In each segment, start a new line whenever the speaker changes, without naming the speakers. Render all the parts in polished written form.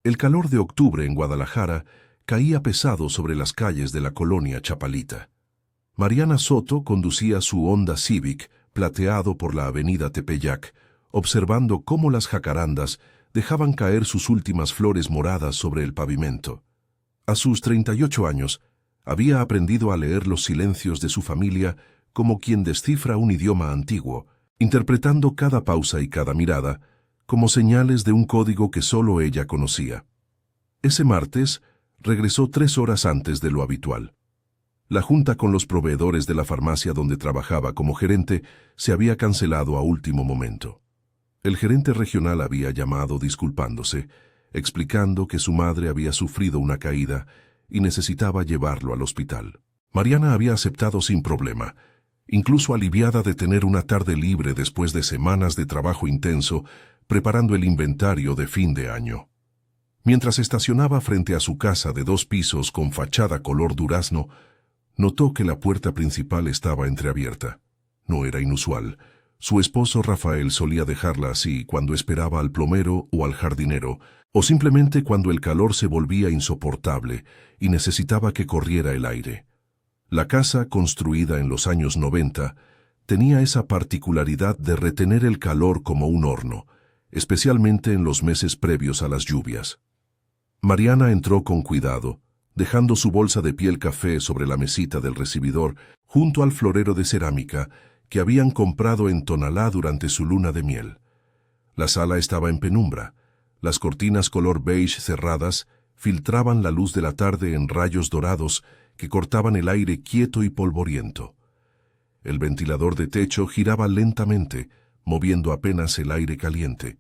El calor de octubre en Guadalajara caía pesado sobre las calles de la colonia Chapalita. Mariana Soto conducía su Honda Civic, plateado por la avenida Tepeyac, observando cómo las jacarandas dejaban caer sus últimas flores moradas sobre el pavimento. A sus 38 años, había aprendido a leer los silencios de su familia como quien descifra un idioma antiguo, interpretando cada pausa y cada mirada como señales de un código que solo ella conocía. Ese martes, regresó 3 horas antes de lo habitual. La junta con los proveedores de la farmacia donde trabajaba como gerente se había cancelado a último momento. El gerente regional había llamado disculpándose, explicando que su madre había sufrido una caída y necesitaba llevarlo al hospital. Mariana había aceptado sin problema, incluso aliviada de tener una tarde libre después de semanas de trabajo intenso preparando el inventario de fin de año. Mientras estacionaba frente a su casa de 2 pisos con fachada color durazno, notó que la puerta principal estaba entreabierta. No era inusual. Su esposo Rafael solía dejarla así cuando esperaba al plomero o al jardinero, o simplemente cuando el calor se volvía insoportable y necesitaba que corriera el aire. La casa, construida en los años 90, tenía esa particularidad de retener el calor como un horno, especialmente en los meses previos a las lluvias. Mariana entró con cuidado, dejando su bolsa de piel café sobre la mesita del recibidor junto al florero de cerámica que habían comprado en Tonalá durante su luna de miel. La sala estaba en penumbra. Las cortinas color beige cerradas filtraban la luz de la tarde en rayos dorados que cortaban el aire quieto y polvoriento. El ventilador de techo giraba lentamente, moviendo apenas el aire caliente.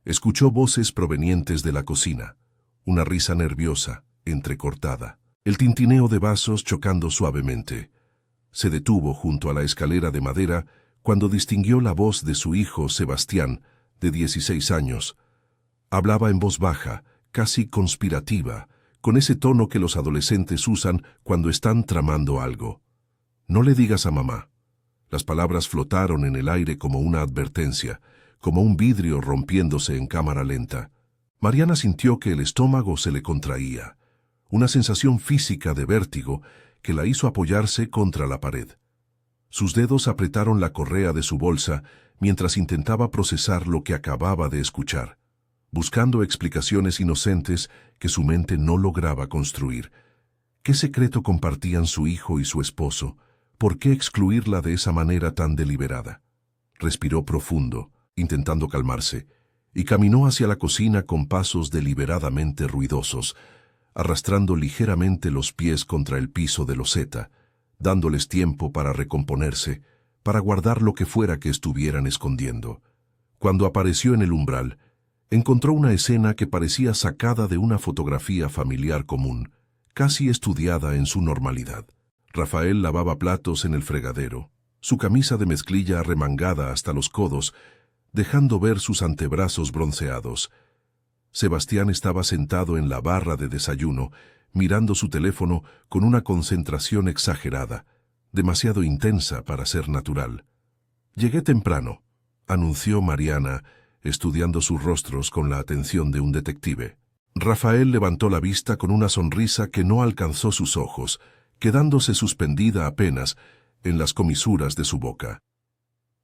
Escuchó voces provenientes de la cocina, una risa nerviosa, entrecortada, el tintineo de vasos chocando suavemente. Se detuvo junto a la escalera de madera cuando distinguió la voz de su hijo Sebastián, de 16 años. Hablaba en voz baja, casi conspirativa, con ese tono que los adolescentes usan cuando están tramando algo. «No le digas a mamá». Las palabras flotaron en el aire como una advertencia, como un vidrio rompiéndose en cámara lenta. Mariana sintió que el estómago se le contraía, una sensación física de vértigo que la hizo apoyarse contra la pared. Sus dedos apretaron la correa de su bolsa mientras intentaba procesar lo que acababa de escuchar, buscando explicaciones inocentes que su mente no lograba construir. ¿Qué secreto compartían su hijo y su esposo? ¿Por qué excluirla de esa manera tan deliberada? Respiró profundo, intentando calmarse, y caminó hacia la cocina con pasos deliberadamente ruidosos, arrastrando ligeramente los pies contra el piso de loseta, dándoles tiempo para recomponerse, para guardar lo que fuera que estuvieran escondiendo. Cuando apareció en el umbral, encontró una escena que parecía sacada de una fotografía familiar común, casi estudiada en su normalidad. Rafael lavaba platos en el fregadero, su camisa de mezclilla arremangada hasta los codos, dejando ver sus antebrazos bronceados. Sebastián estaba sentado en la barra de desayuno, mirando su teléfono con una concentración exagerada, demasiado intensa para ser natural. «Llegué temprano», anunció Mariana, estudiando sus rostros con la atención de un detective. Rafael levantó la vista con una sonrisa que no alcanzó sus ojos, quedándose suspendida apenas en las comisuras de su boca.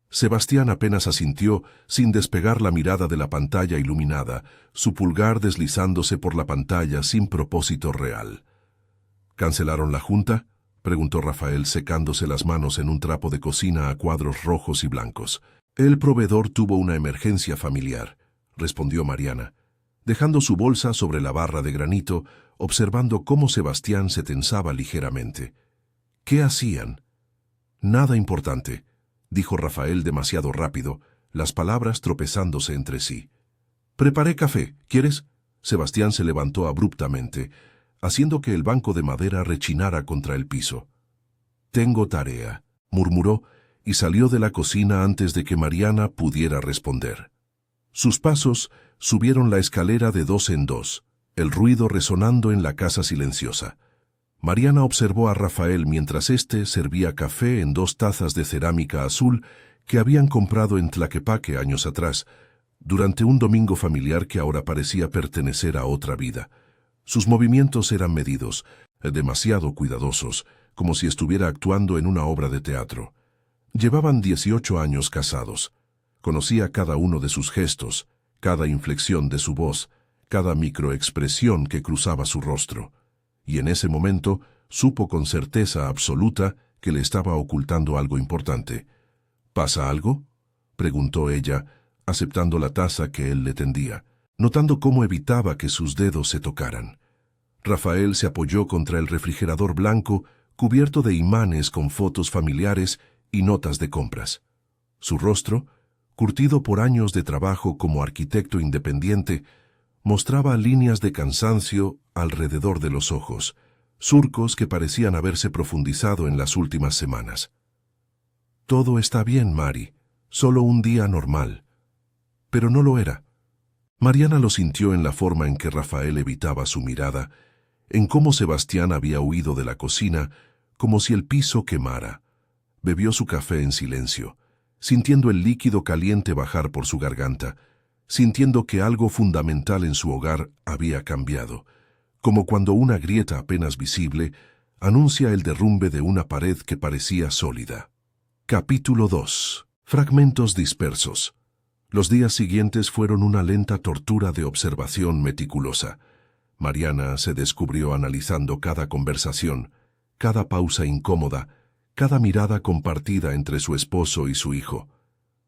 Sebastián apenas asintió sin despegar la mirada de la pantalla iluminada, su pulgar deslizándose por la pantalla sin propósito real. «¿Cancelaron la junta?», preguntó Rafael secándose las manos en un trapo de cocina a cuadros rojos y blancos. «El proveedor tuvo una emergencia familiar», respondió Mariana, dejando su bolsa sobre la barra de granito, observando cómo Sebastián se tensaba ligeramente. «¿Qué hacían?» «Nada importante», dijo Rafael demasiado rápido, las palabras tropezándose entre sí. «Preparé café, ¿quieres?». Sebastián se levantó abruptamente, haciendo que el banco de madera rechinara contra el piso. «Tengo tarea», murmuró, y salió de la cocina antes de que Mariana pudiera responder. Sus pasos subieron la escalera de 2 en 2, el ruido resonando en la casa silenciosa. Mariana observó a Rafael mientras éste servía café en 2 tazas de cerámica azul que habían comprado en Tlaquepaque años atrás, durante un domingo familiar que ahora parecía pertenecer a otra vida. Sus movimientos eran medidos, demasiado cuidadosos, como si estuviera actuando en una obra de teatro. Llevaban 18 años casados. Conocía cada uno de sus gestos, cada inflexión de su voz, cada microexpresión que cruzaba su rostro. Y en ese momento supo con certeza absoluta que le estaba ocultando algo importante. ¿Pasa algo?, preguntó ella, aceptando la taza que él le tendía, notando cómo evitaba que sus dedos se tocaran. Rafael se apoyó contra el refrigerador blanco, cubierto de imanes con fotos familiares y notas de compras. Su rostro, curtido por años de trabajo como arquitecto independiente, mostraba líneas de cansancio alrededor de los ojos, surcos que parecían haberse profundizado en las últimas semanas. «Todo está bien, Mari, solo un día normal». Pero no lo era. Mariana lo sintió en la forma en que Rafael evitaba su mirada, en cómo Sebastián había huido de la cocina, como si el piso quemara. Bebió su café en silencio, sintiendo el líquido caliente bajar por su garganta, sintiendo que algo fundamental en su hogar había cambiado, como cuando una grieta apenas visible anuncia el derrumbe de una pared que parecía sólida. Capítulo 2. Fragmentos dispersos. Los días siguientes fueron una lenta tortura de observación meticulosa. Mariana se descubrió analizando cada conversación, cada pausa incómoda, cada mirada compartida entre su esposo y su hijo.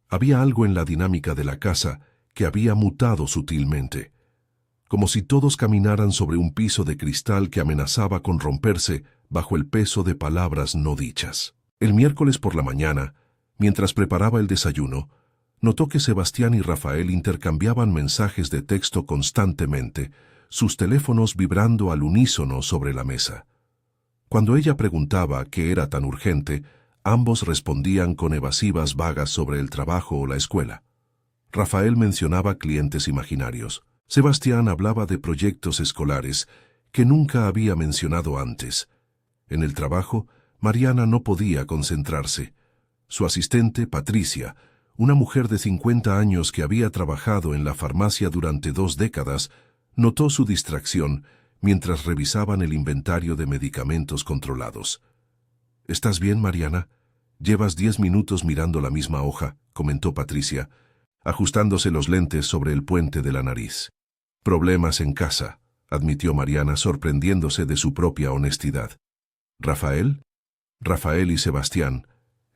Había algo en la dinámica de la casa que había mutado sutilmente, como si todos caminaran sobre un piso de cristal que amenazaba con romperse bajo el peso de palabras no dichas. El miércoles por la mañana, mientras preparaba el desayuno, notó que Sebastián y Rafael intercambiaban mensajes de texto constantemente, sus teléfonos vibrando al unísono sobre la mesa. Cuando ella preguntaba qué era tan urgente, ambos respondían con evasivas vagas sobre el trabajo o la escuela. Rafael mencionaba clientes imaginarios. Sebastián hablaba de proyectos escolares que nunca había mencionado antes. En el trabajo, Mariana no podía concentrarse. Su asistente, Patricia, una mujer de 50 años que había trabajado en la farmacia durante 2 décadas, notó su distracción mientras revisaban el inventario de medicamentos controlados. «¿Estás bien, Mariana? Llevas 10 minutos mirando la misma hoja», comentó Patricia, ajustándose los lentes sobre el puente de la nariz. «Problemas en casa», admitió Mariana, sorprendiéndose de su propia honestidad. «¿Rafael? Rafael y Sebastián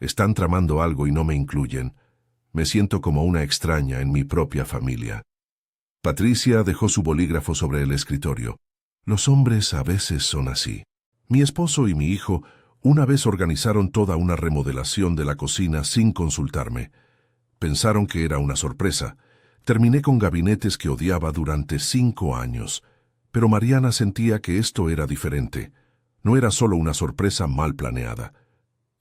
están tramando algo y no me incluyen. Me siento como una extraña en mi propia familia». Patricia dejó su bolígrafo sobre el escritorio. «Los hombres a veces son así. Mi esposo y mi hijo una vez organizaron toda una remodelación de la cocina sin consultarme. Pensaron que era una sorpresa. Terminé con gabinetes que odiaba durante 5 años. Pero Mariana sentía que esto era diferente. No era solo una sorpresa mal planeada.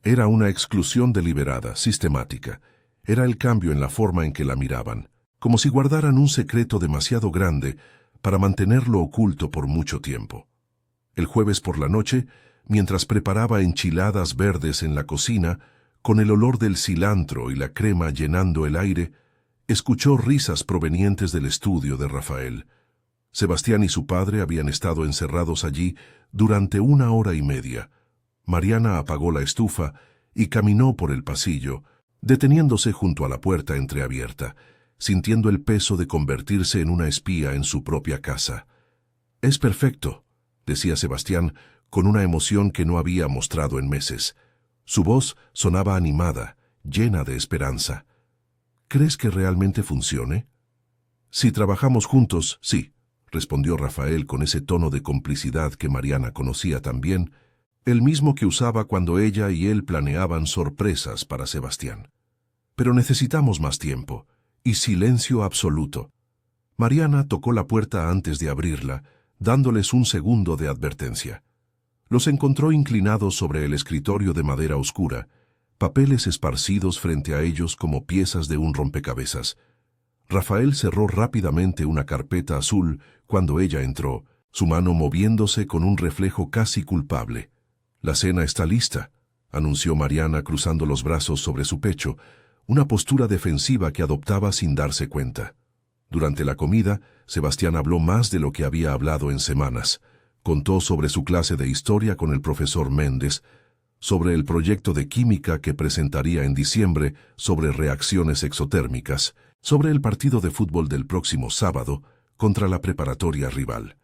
Era una exclusión deliberada, sistemática. Era el cambio en la forma en que la miraban, como si guardaran un secreto demasiado grande para mantenerlo oculto por mucho tiempo. El jueves por la noche, mientras preparaba enchiladas verdes en la cocina, con el olor del cilantro y la crema llenando el aire, escuchó risas provenientes del estudio de Rafael. Sebastián y su padre habían estado encerrados allí durante 1 hora y media. Mariana apagó la estufa y caminó por el pasillo, deteniéndose junto a la puerta entreabierta, sintiendo el peso de convertirse en una espía en su propia casa. «Es perfecto», decía Sebastián, con una emoción que no había mostrado en meses. Su voz sonaba animada, llena de esperanza. «¿Crees que realmente funcione?» «Si trabajamos juntos, sí», respondió Rafael con ese tono de complicidad que Mariana conocía también, el mismo que usaba cuando ella y él planeaban sorpresas para Sebastián. «Pero necesitamos más tiempo y silencio absoluto». Mariana tocó la puerta antes de abrirla, dándoles un segundo de advertencia. Los encontró inclinados sobre el escritorio de madera oscura, papeles esparcidos frente a ellos como piezas de un rompecabezas. Rafael cerró rápidamente una carpeta azul cuando ella entró, su mano moviéndose con un reflejo casi culpable. «La cena está lista», anunció Mariana cruzando los brazos sobre su pecho, una postura defensiva que adoptaba sin darse cuenta. Durante la comida, Sebastián habló más de lo que había hablado en semanas. Contó sobre su clase de historia con el profesor Méndez, sobre el proyecto de química que presentaría en diciembre sobre reacciones exotérmicas, sobre el partido de fútbol del próximo sábado contra la preparatoria rival.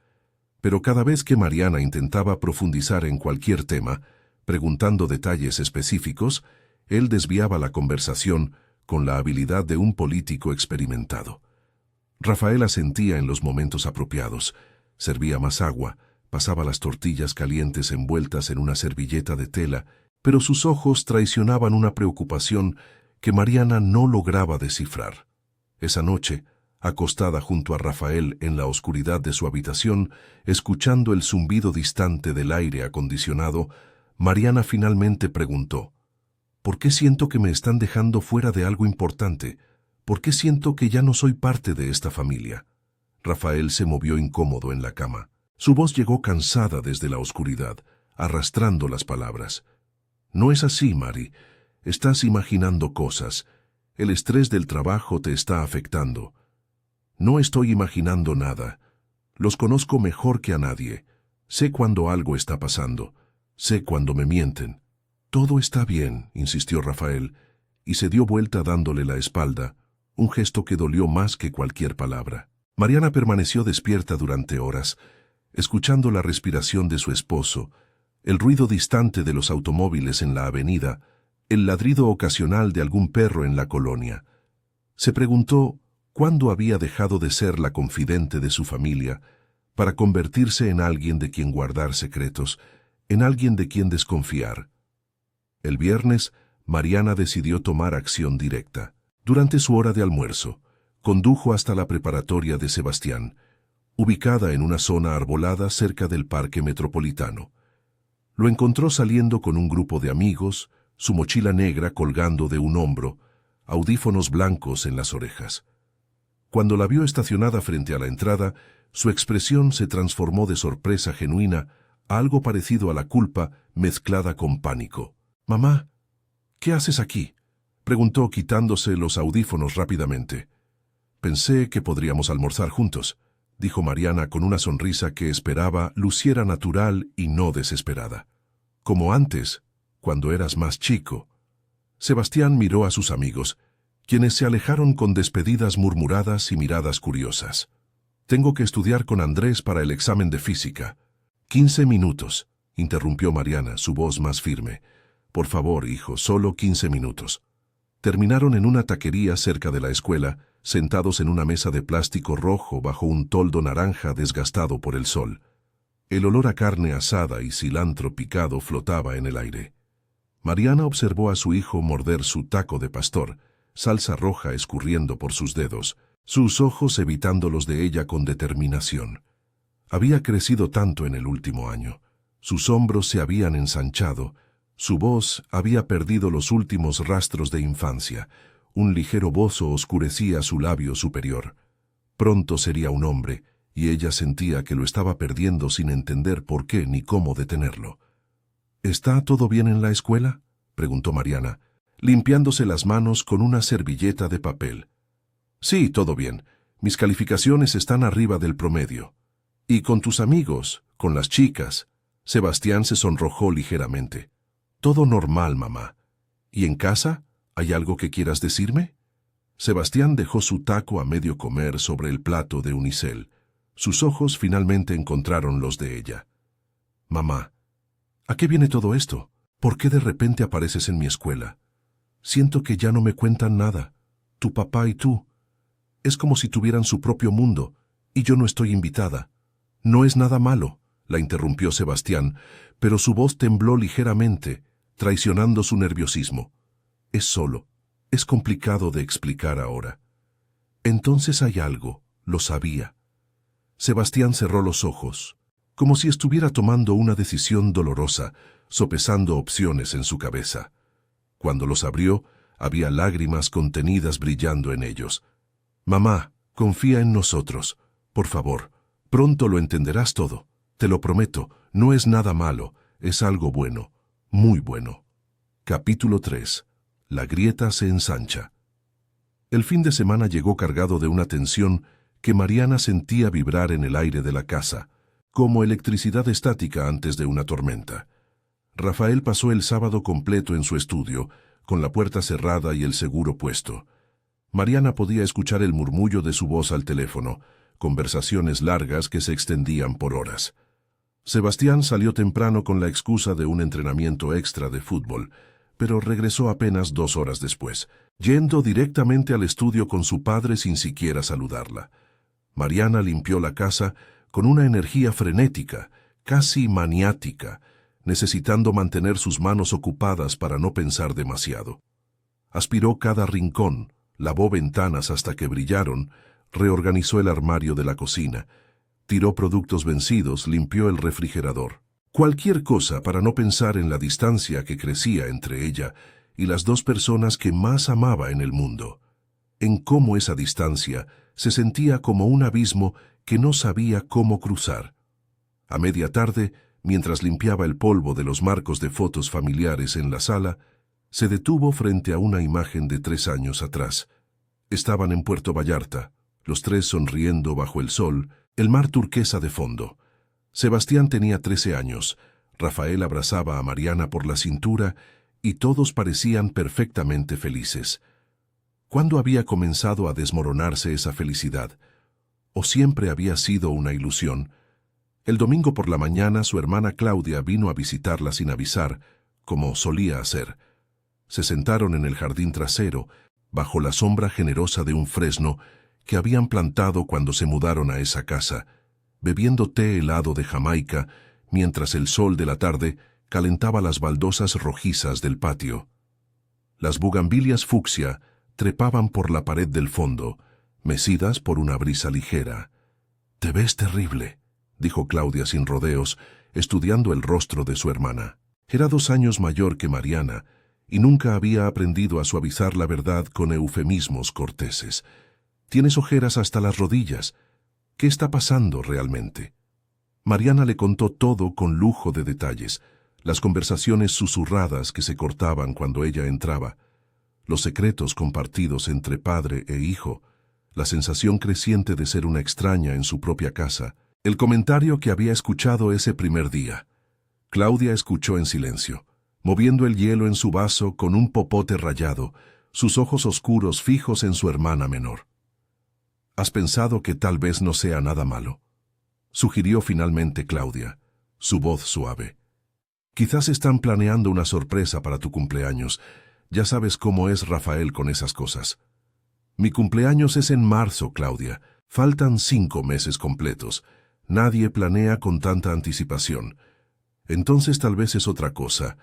Pero cada vez que Mariana intentaba profundizar en cualquier tema, preguntando detalles específicos, él desviaba la conversación con la habilidad de un político experimentado. Rafael asentía en los momentos apropiados, servía más agua, pasaba las tortillas calientes envueltas en una servilleta de tela, pero sus ojos traicionaban una preocupación que Mariana no lograba descifrar. Esa noche, acostada junto a Rafael en la oscuridad de su habitación, escuchando el zumbido distante del aire acondicionado, Mariana finalmente preguntó: ¿por qué siento que me están dejando fuera de algo importante? ¿Por qué siento que ya no soy parte de esta familia? Rafael se movió incómodo en la cama. Su voz llegó cansada desde la oscuridad, arrastrando las palabras. No es así, Mari. Estás imaginando cosas. El estrés del trabajo te está afectando. No estoy imaginando nada. Los conozco mejor que a nadie. Sé cuando algo está pasando. Sé cuando me mienten. Todo está bien, insistió Rafael, y se dio vuelta dándole la espalda, un gesto que dolió más que cualquier palabra. Mariana permaneció despierta durante horas, escuchando la respiración de su esposo, el ruido distante de los automóviles en la avenida, el ladrido ocasional de algún perro en la colonia. Se preguntó cuándo había dejado de ser la confidente de su familia para convertirse en alguien de quien guardar secretos, en alguien de quien desconfiar. El viernes, Mariana decidió tomar acción directa. Durante su hora de almuerzo, condujo hasta la preparatoria de Sebastián, ubicada en una zona arbolada cerca del Parque Metropolitano. Lo encontró saliendo con un grupo de amigos, su mochila negra colgando de un hombro, audífonos blancos en las orejas. Cuando la vio estacionada frente a la entrada, su expresión se transformó de sorpresa genuina a algo parecido a la culpa mezclada con pánico. «Mamá, ¿qué haces aquí?», preguntó quitándose los audífonos rápidamente. «Pensé que podríamos almorzar juntos», dijo Mariana con una sonrisa que esperaba luciera natural y no desesperada. «Como antes, cuando eras más chico». Sebastián miró a sus amigos, quienes se alejaron con despedidas murmuradas y miradas curiosas. «Tengo que estudiar con Andrés para el examen de física». 15 minutos, interrumpió Mariana, su voz más firme. «Por favor, hijo, solo 15 minutos». Terminaron en una taquería cerca de la escuela, sentados en una mesa de plástico rojo bajo un toldo naranja desgastado por el sol. El olor a carne asada y cilantro picado flotaba en el aire. Mariana observó a su hijo morder su taco de pastor, salsa roja escurriendo por sus dedos, sus ojos evitando los de ella con determinación. Había crecido tanto en el último año. Sus hombros se habían ensanchado, su voz había perdido los últimos rastros de infancia, un ligero bozo oscurecía su labio superior. Pronto sería un hombre, y ella sentía que lo estaba perdiendo sin entender por qué ni cómo detenerlo. «¿Está todo bien en la escuela?», preguntó Mariana, limpiándose las manos con una servilleta de papel. «Sí, todo bien. Mis calificaciones están arriba del promedio». «¿Y con tus amigos? ¿Con las chicas?». Sebastián se sonrojó ligeramente. «Todo normal, mamá. ¿Y en casa? ¿Hay algo que quieras decirme?». Sebastián dejó su taco a medio comer sobre el plato de unicel. Sus ojos finalmente encontraron los de ella. «Mamá, ¿a qué viene todo esto? ¿Por qué de repente apareces en mi escuela? Siento que ya no me cuentan nada. Tu papá y tú. Es como si tuvieran su propio mundo, y yo no estoy invitada». «No es nada malo», la interrumpió Sebastián, pero su voz tembló ligeramente, traicionando su nerviosismo. «Es solo. Es complicado de explicar ahora». «Entonces hay algo», lo sabía. Sebastián cerró los ojos, como si estuviera tomando una decisión dolorosa, sopesando opciones en su cabeza. Cuando los abrió, había lágrimas contenidas brillando en ellos. «Mamá, confía en nosotros. Por favor, pronto lo entenderás todo. Te lo prometo, no es nada malo, es algo bueno, muy bueno». Capítulo 3. La grieta se ensancha. El fin de semana llegó cargado de una tensión que Mariana sentía vibrar en el aire de la casa, como electricidad estática antes de una tormenta. Rafael pasó el sábado completo en su estudio, con la puerta cerrada y el seguro puesto. Mariana podía escuchar el murmullo de su voz al teléfono, conversaciones largas que se extendían por horas. Sebastián salió temprano con la excusa de un entrenamiento extra de fútbol, pero regresó apenas 2 horas después, yendo directamente al estudio con su padre sin siquiera saludarla. Mariana limpió la casa con una energía frenética, casi maniática, necesitando mantener sus manos ocupadas para no pensar demasiado. Aspiró cada rincón, lavó ventanas hasta que brillaron, reorganizó el armario de la cocina, tiró productos vencidos, limpió el refrigerador. Cualquier cosa para no pensar en la distancia que crecía entre ella y las 2 personas que más amaba en el mundo, en cómo esa distancia se sentía como un abismo que no sabía cómo cruzar. A media tarde, mientras limpiaba el polvo de los marcos de fotos familiares en la sala, se detuvo frente a una imagen de 3 años atrás. Estaban en Puerto Vallarta, los 3 sonriendo bajo el sol, el mar turquesa de fondo. Sebastián tenía 13 años, Rafael abrazaba a Mariana por la cintura y todos parecían perfectamente felices. ¿Cuándo había comenzado a desmoronarse esa felicidad? ¿O siempre había sido una ilusión? El domingo por la mañana su hermana Claudia vino a visitarla sin avisar, como solía hacer. Se sentaron en el jardín trasero, bajo la sombra generosa de un fresno que habían plantado cuando se mudaron a esa casa, bebiendo té helado de Jamaica, mientras el sol de la tarde calentaba las baldosas rojizas del patio. Las bugambilias fucsia trepaban por la pared del fondo, mecidas por una brisa ligera. «Te ves terrible», dijo Claudia sin rodeos, estudiando el rostro de su hermana. Era 2 años mayor que Mariana, y nunca había aprendido a suavizar la verdad con eufemismos corteses. «Tienes ojeras hasta las rodillas. ¿Qué está pasando realmente?». Mariana le contó todo con lujo de detalles, las conversaciones susurradas que se cortaban cuando ella entraba, los secretos compartidos entre padre e hijo, la sensación creciente de ser una extraña en su propia casa, el comentario que había escuchado ese primer día. Claudia escuchó en silencio, moviendo el hielo en su vaso con un popote rayado, sus ojos oscuros fijos en su hermana menor. «¿Has pensado que tal vez no sea nada malo?», sugirió finalmente Claudia, su voz suave. «Quizás están planeando una sorpresa para tu cumpleaños. Ya sabes cómo es Rafael con esas cosas». «Mi cumpleaños es en marzo, Claudia. Faltan 5 meses completos. Nadie planea con tanta anticipación. Entonces tal vez es otra cosa.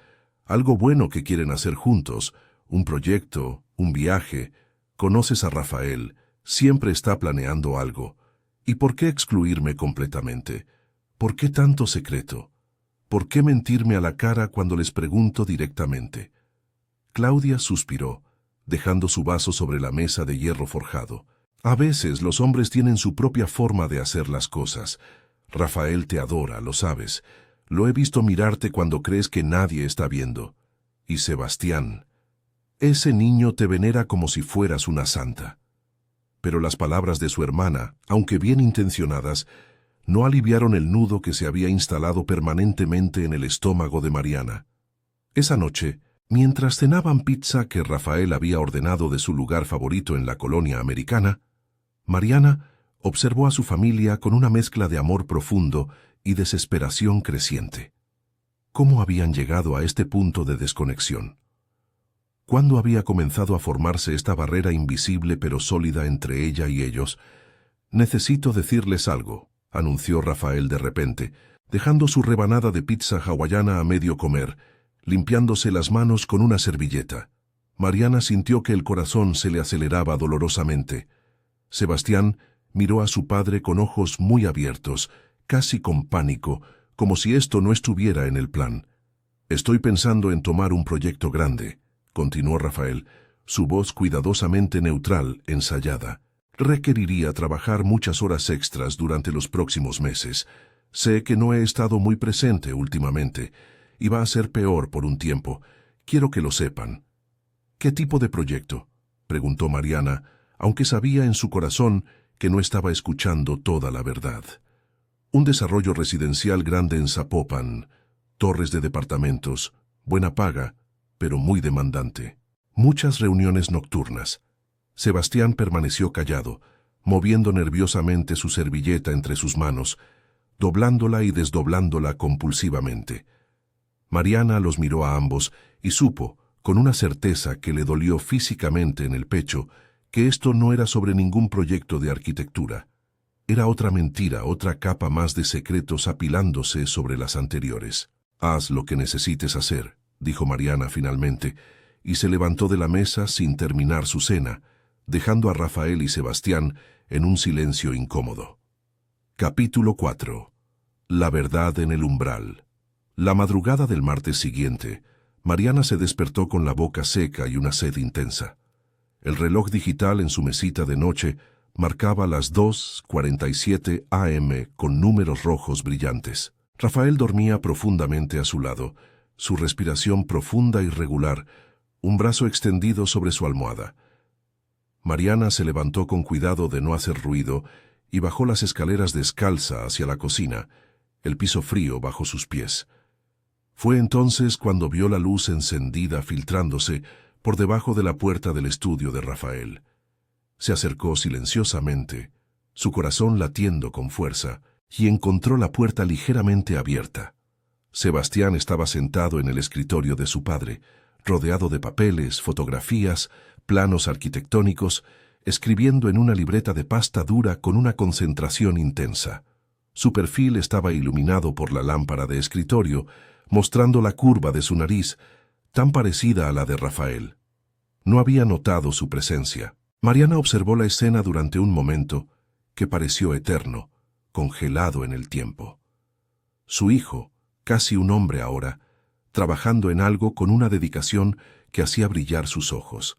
Algo bueno que quieren hacer juntos. Un proyecto, un viaje. Conoces a Rafael. Siempre está planeando algo. ¿Y por qué excluirme completamente? ¿Por qué tanto secreto? ¿Por qué mentirme a la cara cuando les pregunto directamente?». Claudia suspiró, dejando su vaso sobre la mesa de hierro forjado. «A veces los hombres tienen su propia forma de hacer las cosas. Rafael te adora, lo sabes. Lo he visto mirarte cuando crees que nadie está viendo. Y Sebastián, ese niño te venera como si fueras una santa». Pero las palabras de su hermana, aunque bien intencionadas, no aliviaron el nudo que se había instalado permanentemente en el estómago de Mariana. Esa noche, mientras cenaban pizza que Rafael había ordenado de su lugar favorito en la colonia americana, Mariana observó a su familia con una mezcla de amor profundo y desesperación creciente. ¿Cómo habían llegado a este punto de desconexión? ¿Cuándo había comenzado a formarse esta barrera invisible pero sólida entre ella y ellos? «Necesito decirles algo», anunció Rafael de repente, dejando su rebanada de pizza hawaiana a medio comer, limpiándose las manos con una servilleta. Mariana sintió que el corazón se le aceleraba dolorosamente. Sebastián miró a su padre con ojos muy abiertos, casi con pánico, como si esto no estuviera en el plan. «Estoy pensando en tomar un proyecto grande», continuó Rafael, su voz cuidadosamente neutral, ensayada. «Requeriría trabajar muchas horas extras durante los próximos meses. Sé que no he estado muy presente últimamente, y va a ser peor por un tiempo. Quiero que lo sepan». «¿Qué tipo de proyecto?», preguntó Mariana, aunque sabía en su corazón que no estaba escuchando toda la verdad. Un desarrollo residencial grande en Zapopan, torres de departamentos, buena paga, pero muy demandante. Muchas reuniones nocturnas. Sebastián permaneció callado, moviendo nerviosamente su servilleta entre sus manos, doblándola y desdoblándola compulsivamente. Mariana los miró a ambos y supo, con una certeza que le dolió físicamente en el pecho, que esto no era sobre ningún proyecto de arquitectura. Era otra mentira, otra capa más de secretos apilándose sobre las anteriores. «Haz lo que necesites hacer», dijo Mariana finalmente, y se levantó de la mesa sin terminar su cena, dejando a Rafael y Sebastián en un silencio incómodo. Capítulo 4. La verdad en el umbral. La madrugada del martes siguiente, Mariana se despertó con la boca seca y una sed intensa. El reloj digital en su mesita de noche marcaba las 2:47 a.m. con números rojos brillantes. Rafael dormía profundamente a su lado, su respiración profunda y regular, un brazo extendido sobre su almohada. Mariana se levantó con cuidado de no hacer ruido y bajó las escaleras descalza hacia la cocina, el piso frío bajo sus pies. Fue entonces cuando vio la luz encendida filtrándose por debajo de la puerta del estudio de Rafael. Se acercó silenciosamente, su corazón latiendo con fuerza, y encontró la puerta ligeramente abierta. Sebastián estaba sentado en el escritorio de su padre, rodeado de papeles, fotografías, planos arquitectónicos, escribiendo en una libreta de pasta dura con una concentración intensa. Su perfil estaba iluminado por la lámpara de escritorio, mostrando la curva de su nariz, tan parecida a la de Rafael. No había notado su presencia. Mariana observó la escena durante un momento que pareció eterno, congelado en el tiempo. Su hijo, casi un hombre ahora, trabajando en algo con una dedicación que hacía brillar sus ojos.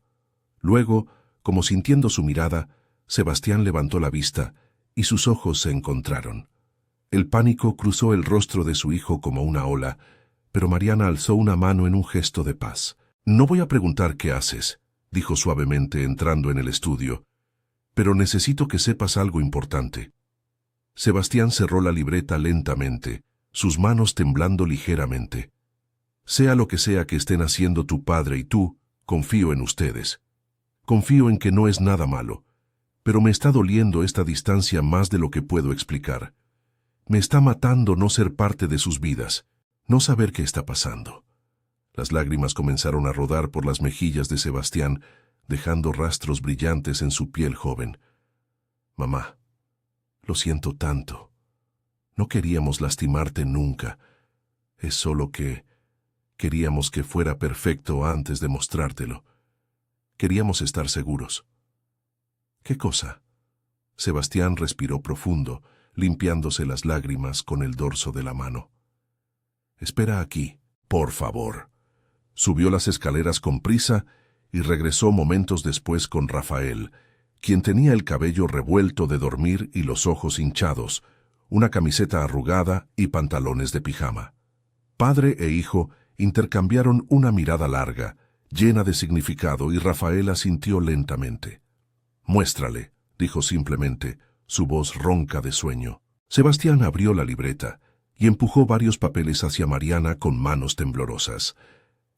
Luego, como sintiendo su mirada, Sebastián levantó la vista y sus ojos se encontraron. El pánico cruzó el rostro de su hijo como una ola, pero Mariana alzó una mano en un gesto de paz. «No voy a preguntar qué haces», dijo suavemente entrando en el estudio, «pero necesito que sepas algo importante». Sebastián cerró la libreta lentamente, sus manos temblando ligeramente. «Sea lo que sea que estén haciendo tu padre y tú, confío en ustedes. Confío en que no es nada malo, pero me está doliendo esta distancia más de lo que puedo explicar. Me está matando no ser parte de sus vidas, no saber qué está pasando». Las lágrimas comenzaron a rodar por las mejillas de Sebastián, dejando rastros brillantes en su piel joven. «Mamá, lo siento tanto. No queríamos lastimarte nunca. Es solo que queríamos que fuera perfecto antes de mostrártelo. Queríamos estar seguros». «¿Qué cosa?» Sebastián respiró profundo, limpiándose las lágrimas con el dorso de la mano. «Espera aquí, por favor». Subió las escaleras con prisa y regresó momentos después con Rafael, quien tenía el cabello revuelto de dormir y los ojos hinchados, una camiseta arrugada y pantalones de pijama. Padre e hijo intercambiaron una mirada larga, llena de significado, y Rafael asintió lentamente. «Muéstrale», dijo simplemente, su voz ronca de sueño. Sebastián abrió la libreta y empujó varios papeles hacia Mariana con manos temblorosas.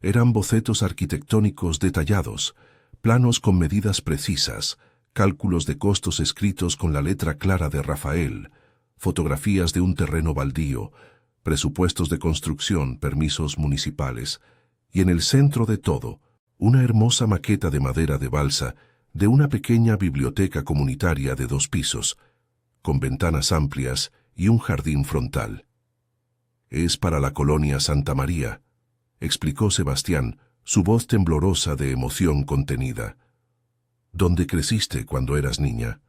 Eran bocetos arquitectónicos detallados, planos con medidas precisas, cálculos de costos escritos con la letra clara de Rafael, fotografías de un terreno baldío, presupuestos de construcción, permisos municipales, y en el centro de todo, una hermosa maqueta de madera de balsa de una pequeña biblioteca comunitaria de 2 pisos, con ventanas amplias y un jardín frontal. «Es para la colonia Santa María», explicó Sebastián, su voz temblorosa de emoción contenida. «¿Dónde creciste cuando eras niña?»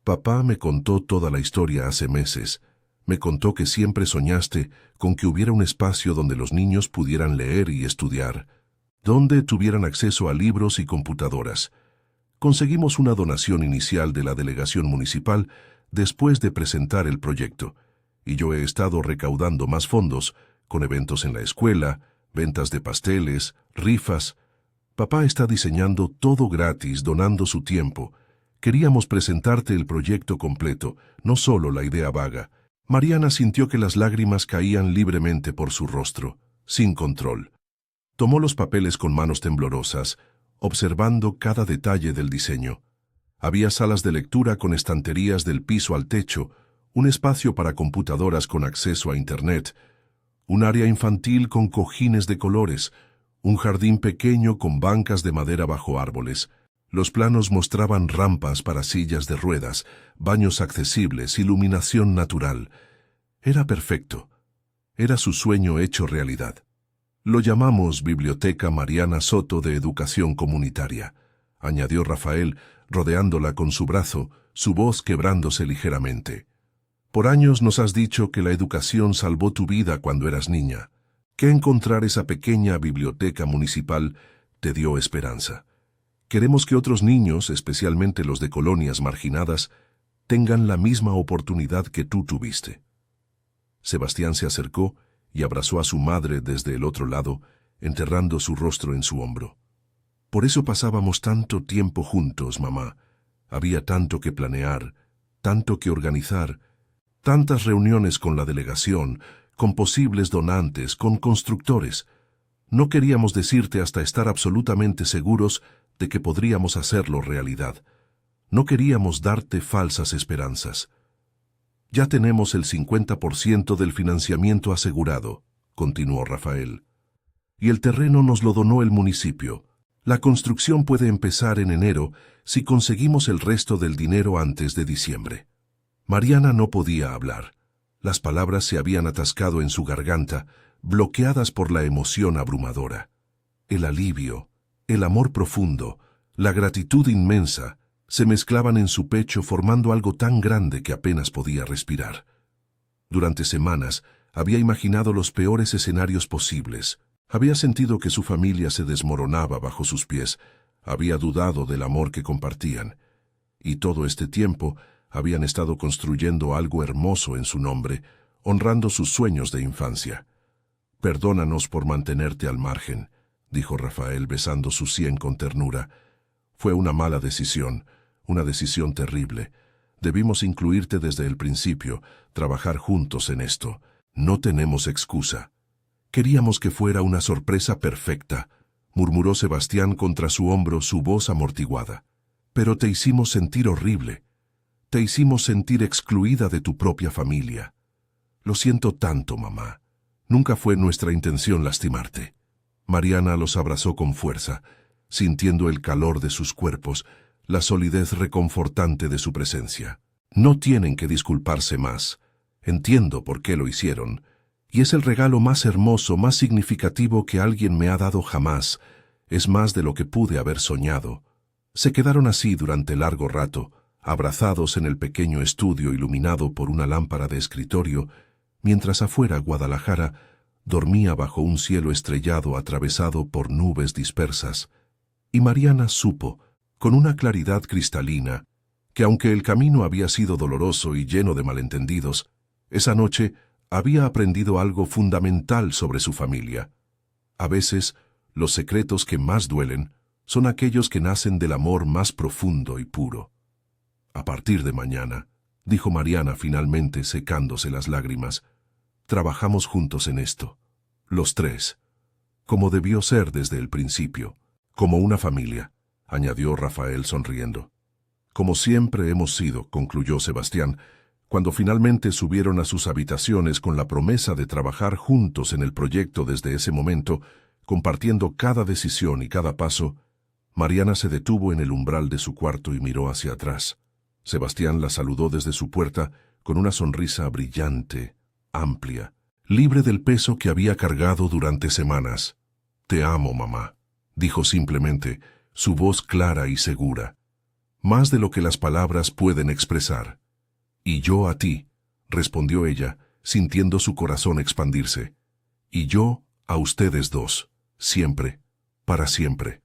«Papá me contó toda la historia hace meses. Me contó que siempre soñaste con que hubiera un espacio donde los niños pudieran leer y estudiar, donde tuvieran acceso a libros y computadoras. Conseguimos una donación inicial de la delegación municipal después de presentar el proyecto, y yo he estado recaudando más fondos con eventos en la escuela, ventas de pasteles, rifas. Papá está diseñando todo gratis, donando su tiempo, Queríamos presentarte el proyecto completo, no solo la idea vaga. Mariana sintió que las lágrimas caían libremente por su rostro, sin control. Tomó los papeles con manos temblorosas, observando cada detalle del diseño. Había salas de lectura con estanterías del piso al techo, un espacio para computadoras con acceso a Internet, un área infantil con cojines de colores, un jardín pequeño con bancas de madera bajo árboles. Los planos mostraban rampas para sillas de ruedas, baños accesibles, iluminación natural. Era perfecto. Era su sueño hecho realidad. Lo llamamos Biblioteca Mariana Soto de Educación Comunitaria, añadió Rafael, rodeándola con su brazo, su voz quebrándose ligeramente. Por años nos has dicho que la educación salvó tu vida cuando eras niña, que encontrar esa pequeña biblioteca municipal te dio esperanza. Queremos que otros niños, especialmente los de colonias marginadas, tengan la misma oportunidad que tú tuviste. Sebastián se acercó y abrazó a su madre desde el otro lado, enterrando su rostro en su hombro. Por eso pasábamos tanto tiempo juntos, mamá. Había tanto que planear, tanto que organizar, tantas reuniones con la delegación, con posibles donantes, con constructores. No queríamos decirte hasta estar absolutamente seguros de que podríamos hacerlo realidad. No queríamos darte falsas esperanzas. Ya tenemos el 50% del financiamiento asegurado, continuó Rafael. Y el terreno nos lo donó el municipio. La construcción puede empezar en enero si conseguimos el resto del dinero antes de diciembre. Mariana no podía hablar. Las palabras se habían atascado en su garganta, bloqueadas por la emoción abrumadora. El alivio, el amor profundo, la gratitud inmensa, se mezclaban en su pecho formando algo tan grande que apenas podía respirar. Durante semanas había imaginado los peores escenarios posibles. Había sentido que su familia se desmoronaba bajo sus pies. Había dudado del amor que compartían. Y todo este tiempo habían estado construyendo algo hermoso en su nombre, honrando sus sueños de infancia. «Perdónanos por mantenerte al margen», dijo Rafael besando su sien con ternura. «Fue una mala decisión, una decisión terrible. Debimos incluirte desde el principio, trabajar juntos en esto. No tenemos excusa». «Queríamos que fuera una sorpresa perfecta», murmuró Sebastián contra su hombro, su voz amortiguada. «Pero te hicimos sentir horrible. Te hicimos sentir excluida de tu propia familia. Lo siento tanto, mamá. Nunca fue nuestra intención lastimarte». Mariana los abrazó con fuerza, sintiendo el calor de sus cuerpos, la solidez reconfortante de su presencia. «No tienen que disculparse más. Entiendo por qué lo hicieron. Y es el regalo más hermoso, más significativo que alguien me ha dado jamás. Es más de lo que pude haber soñado». Se quedaron así durante largo rato, abrazados en el pequeño estudio iluminado por una lámpara de escritorio, mientras afuera Guadalajara dormía bajo un cielo estrellado atravesado por nubes dispersas. Y Mariana supo, con una claridad cristalina, que aunque el camino había sido doloroso y lleno de malentendidos, esa noche había aprendido algo fundamental sobre su familia. A veces, los secretos que más duelen son aquellos que nacen del amor más profundo y puro. «A partir de mañana», dijo Mariana finalmente secándose las lágrimas, «trabajamos juntos en esto, los tres, como debió ser desde el principio, como una familia», añadió Rafael sonriendo. «Como siempre hemos sido», concluyó Sebastián, cuando finalmente subieron a sus habitaciones con la promesa de trabajar juntos en el proyecto desde ese momento, compartiendo cada decisión y cada paso. Mariana se detuvo en el umbral de su cuarto y miró hacia atrás. Sebastián la saludó desde su puerta con una sonrisa brillante, amplia, libre del peso que había cargado durante semanas. «Te amo, mamá», dijo simplemente, su voz clara y segura, más de lo que las palabras pueden expresar. «Y yo a ti», respondió ella, sintiendo su corazón expandirse. «Y yo a ustedes dos, siempre, para siempre».